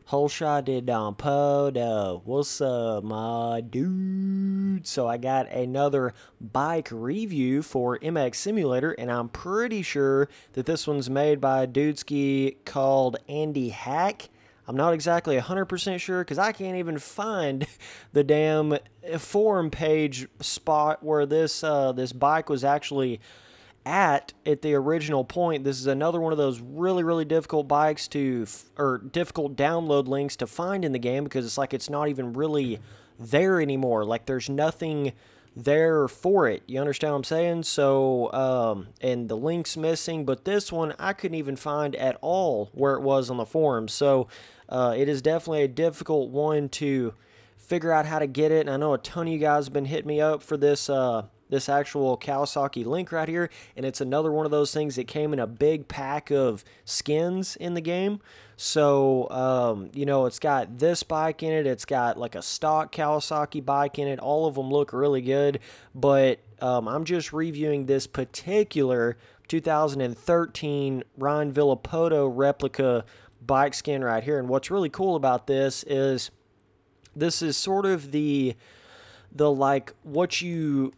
Whole shot did on Podo. What's up, my dude? So I got another bike review for MX Simulator, and I'm pretty sure that this one's made by a dudeski called Andy Hack. I'm not exactly 100% sure because I can't even find the damn forum page spot where this bike was actually at the original point. This is another one of those really difficult bikes or difficult download links to find in the game, because it's like it's not even really there anymore. Like there's nothing there for it. You understand what I'm saying? So and the link's missing, but this one I couldn't even find at all where it was on the forums. So it is definitely a difficult one to figure out how to get it, and I know a ton of you guys have been hitting me up for this this actual Kawasaki link right here, and it's another one of those things that came in a big pack of skins in the game. So you know, it's got this bike in it, it's got like a stock Kawasaki bike in it. All of them look really good, but I'm just reviewing this particular 2013 Ryan Villopoto replica bike skin right here. And what's really cool about this is sort of the like what you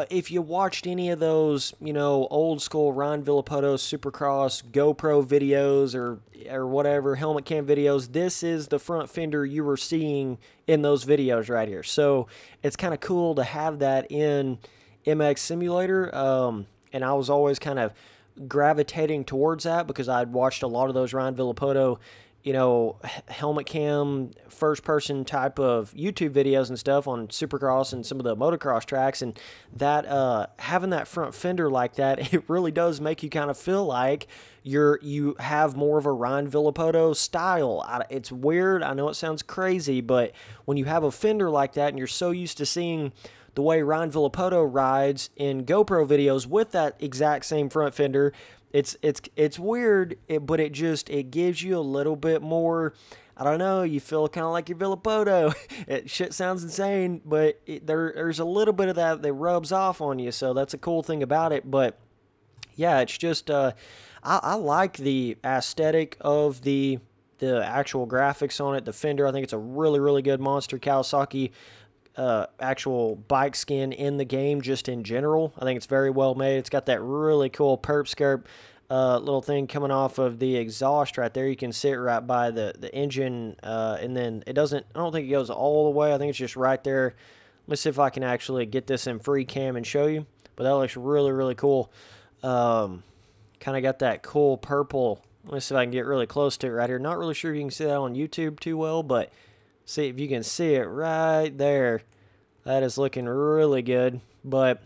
if you watched any of those, you know, old school Ryan Villopoto Supercross GoPro videos or whatever helmet cam videos, this is the front fender you were seeing in those videos right here. So it's kind of cool to have that in MX Simulator, and I was always kind of gravitating towards that because I'd watched a lot of those Ryan Villopoto, you know, helmet cam, first person type of YouTube videos and stuff on Supercross and some of the motocross tracks, and that having that front fender like that, it really does make you kind of feel like you have more of a Ryan Villopoto style. It's weird, I know it sounds crazy, but when you have a fender like that and you're so used to seeing the way Ryan Villopoto rides in GoPro videos with that exact same front fender, it's weird, but it gives you a little bit more, I don't know, you feel kind of like you're Villopoto. Shit sounds insane, but there's a little bit of that rubs off on you, so that's a cool thing about it. But yeah, it's just I like the aesthetic of the actual graphics on it. The fender, I think it's a really good monster Kawasaki actual bike skin in the game, just in general. I think it's very well made. It's got that really cool perp skirt little thing coming off of the exhaust right there. You can see it right by the engine, and then it doesn't, I don't think it goes all the way. I think it's just right there. Let me see if I can actually get this in free cam and show you, but that looks really cool. Kind of got that cool purple. Let me see if I can get really close to it right here. Not really sure if you can see that on YouTube too well, but see if you can see it right there. That is looking really good. But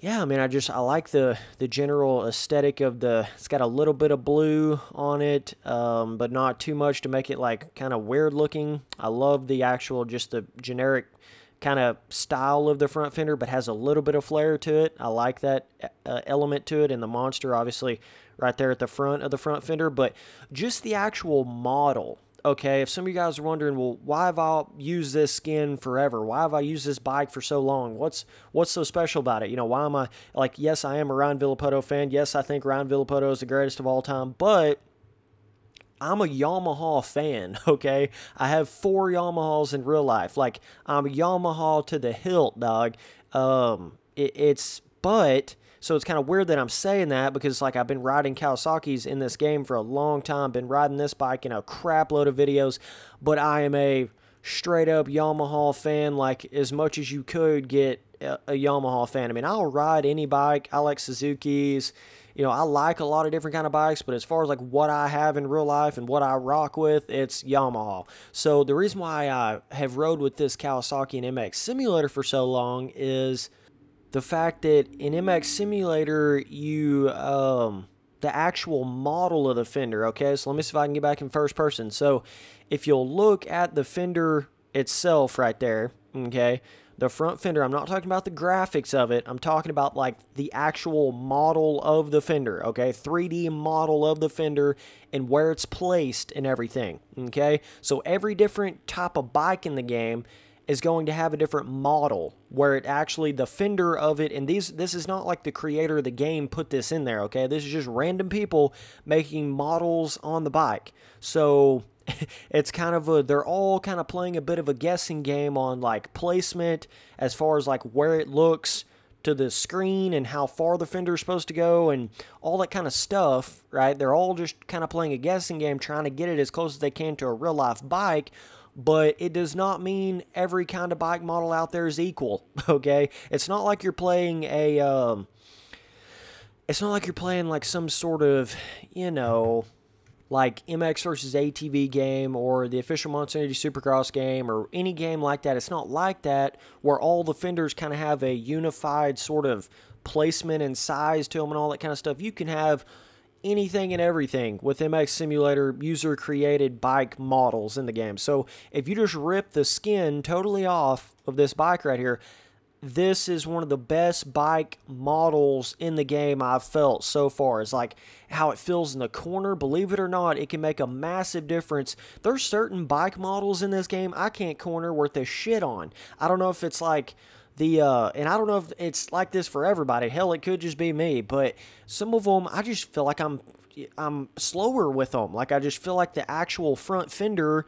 yeah, I mean, I like the general aesthetic of it's got a little bit of blue on it, but not too much to make it like kind of weird looking. I love the actual, just the generic kind of style of the front fender, but has a little bit of flair to it. I like that element to it, and the monster obviously right there at the front of the front fender. But just the actual model. Okay, if some of you guys are wondering, well, why have I used this skin forever? Why have I used this bike for so long? What's so special about it? You know, why am I, like, yes, I am a Ryan Villopoto fan. Yes, I think Ryan Villopoto is the greatest of all time, but I'm a Yamaha fan, okay? I have 4 Yamahas in real life. Like, I'm a Yamaha to the hilt, dog. So it's kind of weird that I'm saying that, because like I've been riding Kawasaki's in this game for a long time, been riding this bike in a crap load of videos, but I am a straight up Yamaha fan, like as much as you could get a Yamaha fan. I mean, I'll ride any bike. I like Suzuki's. You know, I like a lot of different kind of bikes, but as far as like what I have in real life and what I rock with, it's Yamaha. So the reason why I have rode with this Kawasaki and MX Simulator for so long is the fact that in MX Simulator, you, the actual model of the fender, okay? So let me see if I can get back in first person. So if you'll look at the fender itself right there, okay, the front fender, I'm not talking about the graphics of it. I'm talking about like the actual model of the fender, okay? 3D model of the fender and where it's placed and everything, okay? So every different type of bike in the game is going to have a different model where it actually, the fender of it, and this is not like the creator of the game put this in there, okay? This is just random people making models on the bike. So it's kind of they're all kind of playing a bit of a guessing game on like placement as far as like where it looks to the screen and how far the fender is supposed to go and all that kind of stuff, right? They're all just kind of playing a guessing game, trying to get it as close as they can to a real life bike. But it does not mean every kind of bike model out there is equal, okay? It's not like you're playing it's not like you're playing like some sort of, you know, like MX versus ATV game or the official Monster Energy Supercross game or any game like that. It's not like that where all the fenders kind of have a unified sort of placement and size to them and all that kind of stuff. You can have anything and everything with MX Simulator user-created bike models in the game. So if you just rip the skin totally off of this bike right here, this is one of the best bike models in the game I've felt so far. It's like how it feels in the corner. Believe it or not, it can make a massive difference. There's certain bike models in this game I can't corner worth a shit on. I don't know if it's like and I don't know if it's like this for everybody. Hell, it could just be me. But some of them, I just feel like I'm slower with them. Like I just feel like the actual front fender,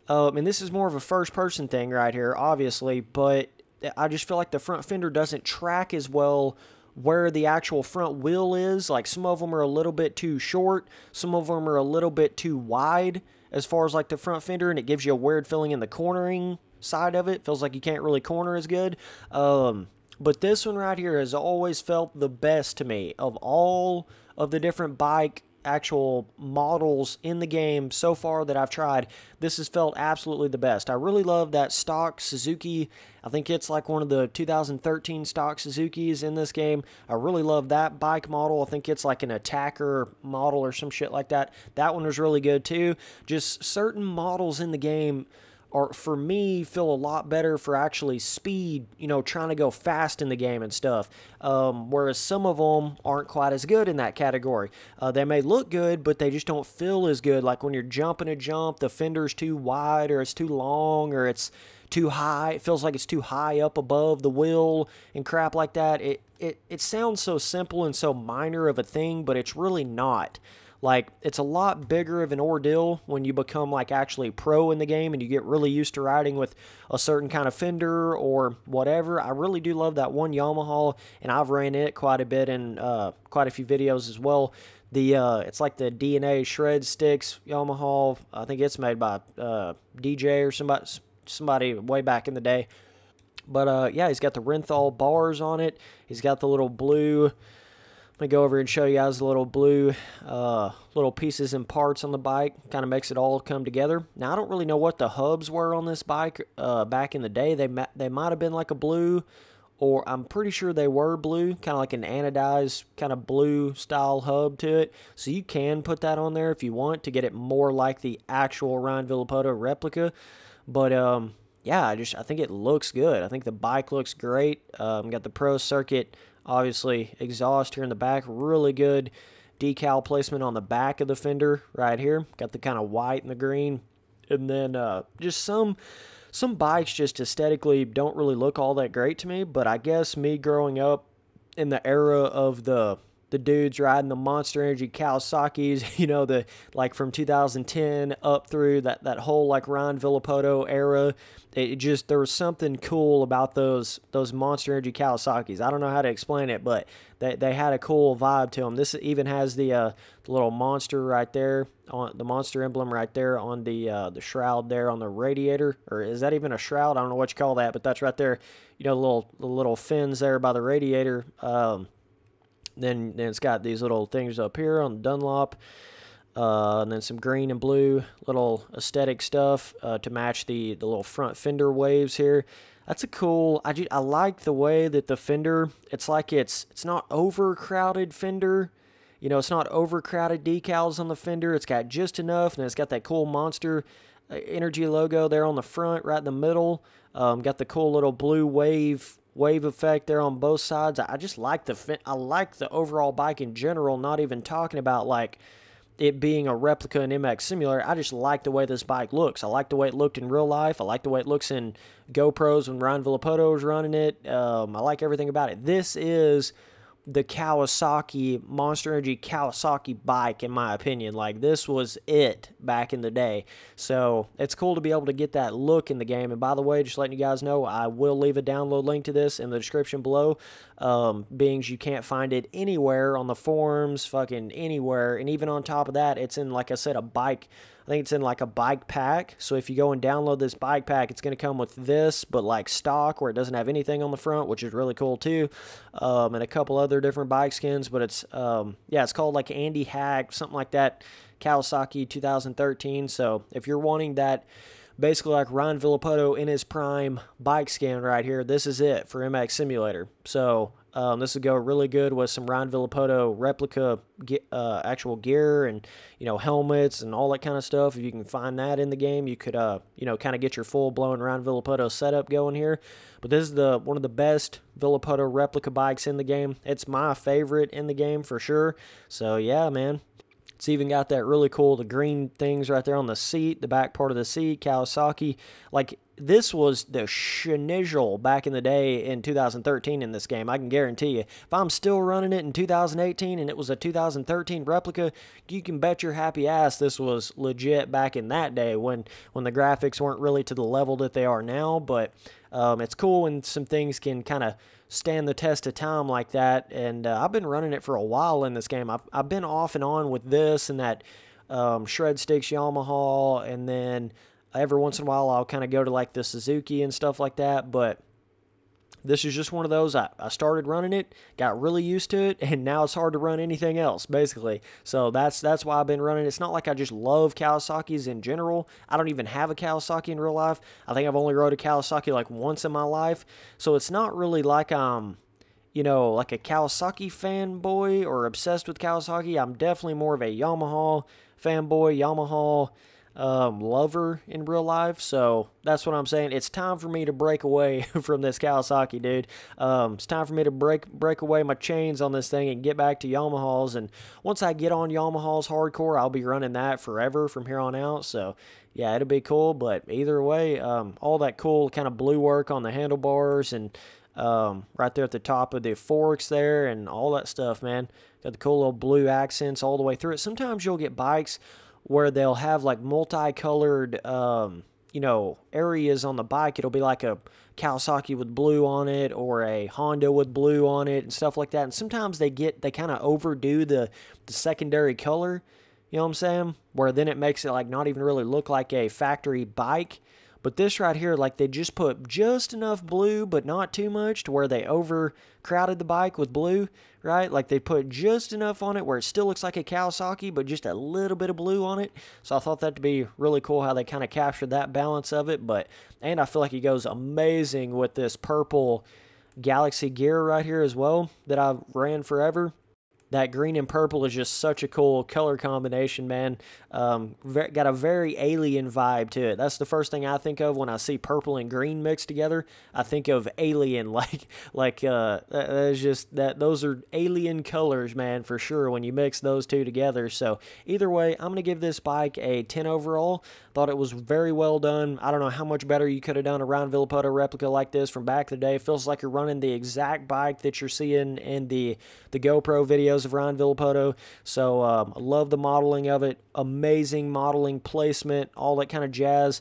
and this is more of a first-person thing right here, obviously, but I just feel like the front fender doesn't track as well where the actual front wheel is. Like some of them are a little bit too short. Some of them are a little bit too wide as far as like the front fender, and it gives you a weird feeling in the cornering side of it. Feels like you can't really corner as good. But this one right here has always felt the best to me of all of the different bike actual models in the game so far that I've tried. This has felt absolutely the best. I really love that stock Suzuki. I think it's like one of the 2013 stock Suzukis in this game. I really love that bike model. I think it's like an Attacker model or some shit like that. That one was really good too. Just certain models in the game or for me, feel a lot better for actually speed, you know, trying to go fast in the game and stuff. Whereas some of them aren't quite as good in that category. They may look good, but they just don't feel as good. Like when you're jumping a jump, the fender's too wide or it's too long or it's too high. It feels like it's too high up above the wheel and crap like that. It sounds so simple and so minor of a thing, but it's really not. Like, it's a lot bigger of an ordeal when you become, like, actually pro in the game and you get really used to riding with a certain kind of fender or whatever. I really do love that one Yamaha, and I've ran it quite a bit in quite a few videos as well. It's like the DNA Shred Sticks Yamaha. I think it's made by DJ or somebody way back in the day. But, yeah, he's got the Renthal bars on it. He's got the little blue... I'm going to go over and show you guys the little blue little pieces and parts on the bike. Kind of makes it all come together. Now, I don't really know what the hubs were on this bike back in the day. They might have been like a blue, or I'm pretty sure they were blue, kind of like an anodized kind of blue style hub to it. So you can put that on there if you want to get it more like the actual Ryan Villopoto replica. But yeah, I think it looks good. I think the bike looks great. Got the Pro Circuit, obviously, exhaust here in the back. Really good decal placement on the back of the fender right here. Got the kind of white and the green. And then just some bikes just aesthetically don't really look all that great to me. But I guess me growing up in the era of the dudes riding the Monster Energy Kawasaki's, you know, like from 2010 up through that whole like Ryan Villopoto era. There was something cool about those Monster Energy Kawasaki's. I don't know how to explain it, but they had a cool vibe to them. This even has the little monster right there, on the monster emblem right there on the shroud there on the radiator, or is that even a shroud? I don't know what you call that, but that's right there. You know, the little fins there by the radiator. Then it's got these little things up here on the Dunlop, and then some green and blue little aesthetic stuff to match the little front fender waves here. That's a cool. I like the way that the fender. It's like it's not overcrowded fender. You know, it's not overcrowded decals on the fender. It's got just enough, and it's got that cool Monster Energy logo there on the front, right in the middle. Got the cool little blue wave effect there on both sides. I just like I like the overall bike in general, not even talking about like it being a replica in MX Simulator. I just like the way this bike looks. I like the way it looked in real life. I like the way it looks in GoPros when Ryan Villopoto was running it. I like everything about it. This is the Kawasaki, Monster Energy Kawasaki bike, in my opinion. Like, this was it back in the day. So it's cool to be able to get that look in the game. And by the way, just letting you guys know, I will leave a download link to this in the description below, being you can't find it anywhere on the forums, fucking anywhere. And even on top of that, it's in, like I said, a bike. I think it's in like a bike pack. So if you go and download this bike pack, it's going to come with this, but like stock, where it doesn't have anything on the front, which is really cool too. And a couple other different bike skins, but it's, yeah, it's called like Andy Hack, something like that, Kawasaki 2013. So if you're wanting that, basically like Ryan Villopoto in his prime bike skin right here, this is it for MX Simulator. So this would go really good with some Ryan Villopoto replica actual gear and, you know, helmets and all that kind of stuff. If you can find that in the game, you could, you know, kind of get your full-blown Ryan Villopoto setup going here. But this is one of the best Villopoto replica bikes in the game. It's my favorite in the game for sure. So, yeah, man. It's even got that really cool, the green things right there on the seat, the back part of the seat, Kawasaki. Like, this was the schnizzle back in the day in 2013 in this game. I can guarantee you. If I'm still running it in 2018 and it was a 2013 replica, you can bet your happy ass this was legit back in that day when the graphics weren't really to the level that they are now. But it's cool when some things can kind of stand the test of time like that. And I've been running it for a while in this game. I've been off and on with this and that Shred Sticks Yamaha, and then every once in a while I'll kind of go to like the Suzuki and stuff like that. But this is just one of those. I started running it, got really used to it, and now it's hard to run anything else, basically. So that's why I've been running. It's not like I just love Kawasaki's in general. I don't even have a Kawasaki in real life. I think I've only rode a Kawasaki like once in my life. So it's not really like I'm, you know, like a Kawasaki fanboy or obsessed with Kawasaki. I'm definitely more of a Yamaha fanboy, Yamaha lover in real life. So that's what I'm saying. It's time for me to break away from this Kawasaki, dude. It's time for me to break away my chains on this thing and get back to Yamahas. And once I get on Yamahas hardcore, I'll be running that forever from here on out. So yeah, it'll be cool. But either way, all that cool kind of blue work on the handlebars and right there at the top of the forks there and all that stuff, man. Got the cool little blue accents all the way through it. Sometimes you'll get bikes where they'll have like multicolored, you know, areas on the bike. It'll be like a Kawasaki with blue on it or a Honda with blue on it and stuff like that. And sometimes they kind of overdo the secondary color, you know what I'm saying? Where then it makes it like not even really look like a factory bike. But this right here, like they just put just enough blue, but not too much to where they overcrowded the bike with blue, right? Like they put just enough on it where it still looks like a Kawasaki, but just a little bit of blue on it. So I thought that'd be really cool how they kind of captured that balance of it. And I feel like it goes amazing with this purple Galaxy gear right here as well that I've ran forever. That green and purple is just such a cool color combination, man. Got a very alien vibe to it. That's the first thing I think of when I see purple and green mixed together. I think of alien, those are alien colors, man, for sure, when you mix those two together. So either way, I'm going to give this bike a 10 overall. Thought it was very well done. I don't know how much better you could have done a Ryan Villopoto replica like this from back in the day. It feels like you're running the exact bike that you're seeing in the GoPro videos of Ryan Villopoto. So I love the modeling of it. Amazing modeling placement, all that kind of jazz.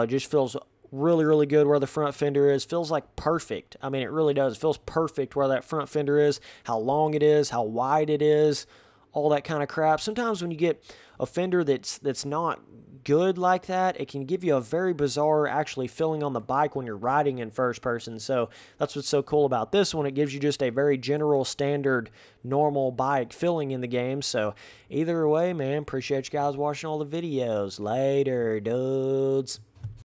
Just feels really, really good where the front fender is. Feels like perfect. I mean, it really does. It feels perfect where that front fender is, how long it is, how wide it is, all that kind of crap. Sometimes when you get a fender that's not good like that, it can give you a very bizarre actually feeling on the bike when you're riding in first person. So that's what's so cool about this one. It gives you just a very general standard normal bike feeling in the game. So either way, man, appreciate you guys watching all the videos. Later, dudes.